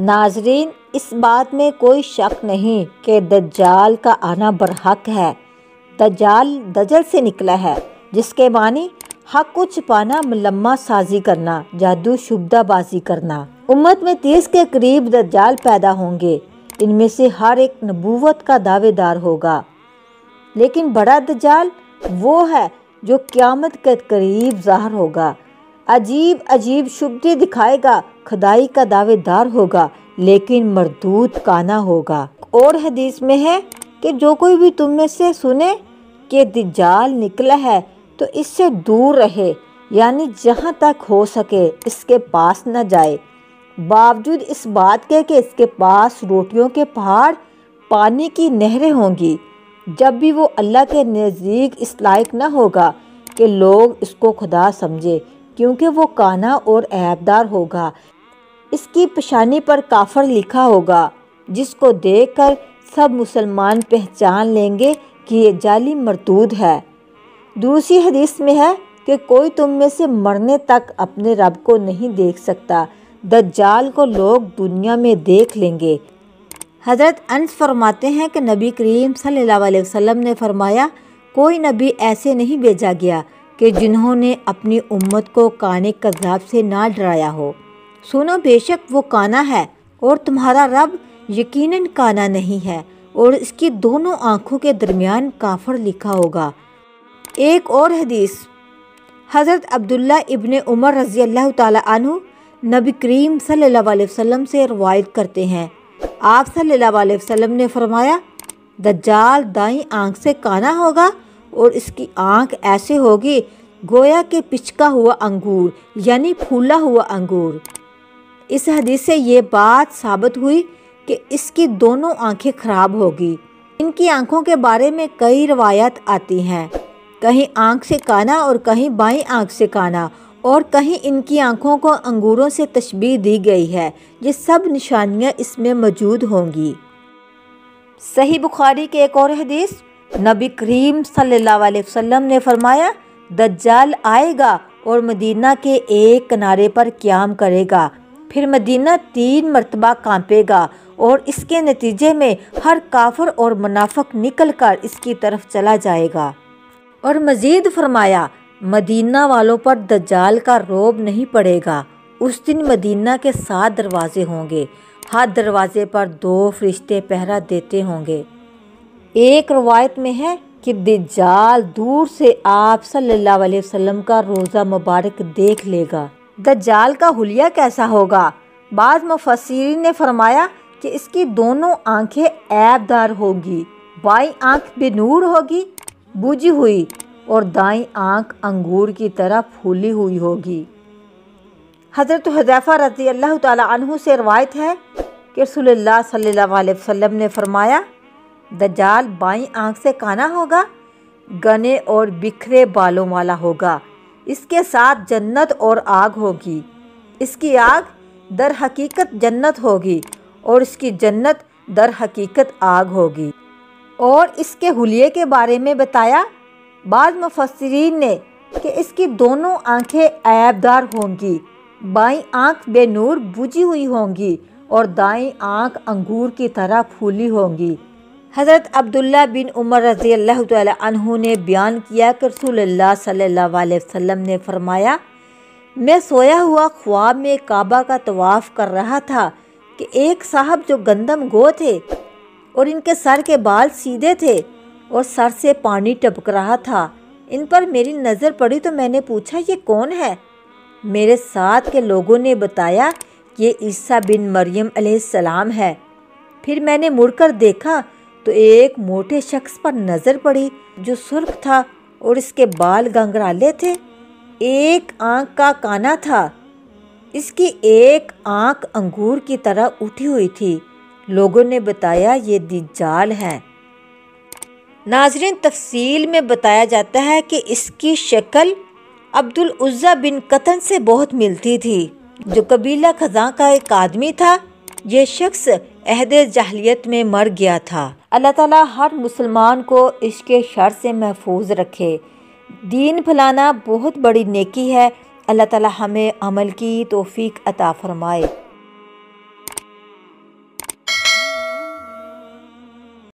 ناظرین، اس بات میں کوئی شک نہیں کہ دجال کا آنا برحق ہے۔ دجال دجل سے نکلا ہے، جس کے معنی حق کو چھپانا، ملمہ سازی کرنا، جادو شبدہ بازی کرنا۔ امت میں 30 کے قریب دجال پیدا ہوں گے، ان میں سے ہر ایک نبوت کا دعوے دار ہوگا، لیکن بڑا دجال وہ ہے جو قیامت کے قریب ظاہر ہوگا، عجیب عجیب شبدے دکھائے گا، خدائی کا دعوے دار ہوگا، لیکن مردود کانا ہوگا۔ اور حدیث میں ہے کہ جو کوئی بھی تم میں سے سنے کہ دجال نکلا ہے تو اس سے دور رہے، یعنی جہاں تک ہو سکے اس کے پاس نہ جائے، باوجود اس بات کے کہ اس کے پاس روٹیوں کے پہاڑ، پانی کی نہریں ہوں گی۔ جب بھی وہ اللہ کے نزدیک اس لائق نہ ہوگا کہ لوگ اس کو خدا سمجھے، کیونکہ وہ کانا اور عیبدار ہوگا۔ اس کی پیشانی پر کافر لکھا ہوگا، جس کو دیکھ کر سب مسلمان پہچان لیں گے کہ یہ جعلی مردود ہے۔ دوسری حدیث میں ہے کہ کوئی تم میں سے مرنے تک اپنے رب کو نہیں دیکھ سکتا۔ دجال کو لوگ دنیا میں دیکھ لیں گے۔ حضرت انس فرماتے ہیں کہ نبی کریم صلی اللہ علیہ وسلم نے فرمایا، کوئی نبی ایسے نہیں بھیجا گیا کہ جنہوں نے اپنی امت کو کانے کذاب سے نہ ڈرایا ہو۔ سنو، بے شک وہ کانا ہے اور تمہارا رب یقیناً کانا نہیں ہے، اور اس کی دونوں آنکھوں کے درمیان کافر لکھا ہوگا۔ ایک اور حدیث حضرت عبداللہ ابن عمر رضی اللہ تعالی عنہ نبی کریم صلی اللہ علیہ وسلم سے روایت کرتے ہیں، آپ صلی اللہ علیہ وسلم نے فرمایا، دجال دائیں آنکھ سے کانا ہوگا اور اس کی آنکھ ایسے ہوگی گویا کہ پچکا ہوا انگور، یعنی پھولا ہوا انگور۔ اس حدیث سے یہ بات ثابت ہوئی کہ اس کی دونوں آنکھیں خراب ہوگی۔ ان کی آنکھوں کے بارے میں کئی روایات آتی ہیں، کہیں آنکھ سے کانا اور کہیں بائیں آنکھ سے کانا، اور کہیں ان کی آنکھوں کو انگوروں سے تشبیہ دی گئی ہے۔ یہ سب نشانیاں اس میں موجود ہوں گی۔ صحیح بخاری کے ایک اور حدیث، نبی کریم صلی اللہ علیہ وسلم نے فرمایا، دجال آئے گا اور مدینہ کے ایک کنارے پر قیام کرے گا، پھر مدینہ 3 مرتبہ کانپے گا، اور اس کے نتیجے میں ہر کافر اور منافق نکل کر اس کی طرف چلا جائے گا۔ اور مزید فرمایا، مدینہ والوں پر دجال کا رعب نہیں پڑے گا۔ اس دن مدینہ کے 7 دروازے ہوں گے، ہر دروازے پر 2 فرشتے پہرا دیتے ہوں گے۔ ایک روایت میں ہے کہ دجال دور سے آپ صلی اللہ علیہ وسلم کا روضہ مبارک دیکھ لے گا۔ دجال کا حلیہ کیسا ہوگا؟ بعض مفسرین نے فرمایا کہ اس کی دونوں آنکھیں عیب دار ہوگی، بائیں آنکھ بے نور ہوگی، بجھی ہوئی، اور دائیں آنکھ انگور کی طرح پھولی ہوئی ہوگی۔ حضرت حذیفہ رضی اللہ تعالی عنہ سے روایت ہے کہ رسول اللہ صلی اللہ علیہ وسلم نے فرمایا، دجال بائیں آنکھ سے کانا ہوگا، گنے اور بکھرے بالوں والا ہوگا، اس کے ساتھ جنت اور آگ ہوگی، اس کی آگ در حقیقت جنت ہوگی اور اس کی جنت در حقیقت آگ ہوگی۔ اور اس کے حلیے کے بارے میں بتایا بعض مفسرین نے کہ اس کی دونوں آنکھیں عیب دار ہوں گی، بائیں آنکھ بے نور بجھی ہوئی ہوں گی اور دائیں آنکھ انگور کی طرح پھولی ہوں گی۔ حضرت عبداللہ بن عمر رضی اللہ تعالی عنہ نے بیان کیا کہ رسول اللہ صلی اللہ علیہ وسلم نے فرمایا، میں سویا ہوا خواب میں کعبہ کا طواف کر رہا تھا کہ ایک صاحب جو گندم گو تھے اور ان کے سر کے بال سیدھے تھے اور سر سے پانی ٹپک رہا تھا، ان پر میری نظر پڑی تو میں نے پوچھا، یہ کون ہے؟ میرے ساتھ کے لوگوں نے بتایا کہ یہ عیسیٰ بن مریم علیہ السلام ہے۔ پھر میں نے مڑ کر دیکھا تو ایک موٹے شخص پر نظر پڑی جو سرخ تھا اور اس کے بال گنگرالے تھے، ایک آنکھ کا کانا تھا، اس کی ایک آنکھ انگور کی طرح اٹھی ہوئی تھی۔ لوگوں نے بتایا یہ دجال ہے۔ ناظرین، تفصیل میں بتایا جاتا ہے کہ اس کی شکل عبد العزیٰ بن قطن سے بہت ملتی تھی، جو قبیلہ خزاں کا ایک آدمی تھا۔ یہ شخص عہد جاہلیت میں مر گیا تھا۔ اللہ تعالیٰ ہر مسلمان کو اس کے شر سے محفوظ رکھے۔ دین پھیلانا بہت بڑی نیکی ہے۔ اللہ تعالیٰ ہمیں عمل کی توفیق عطا فرمائے۔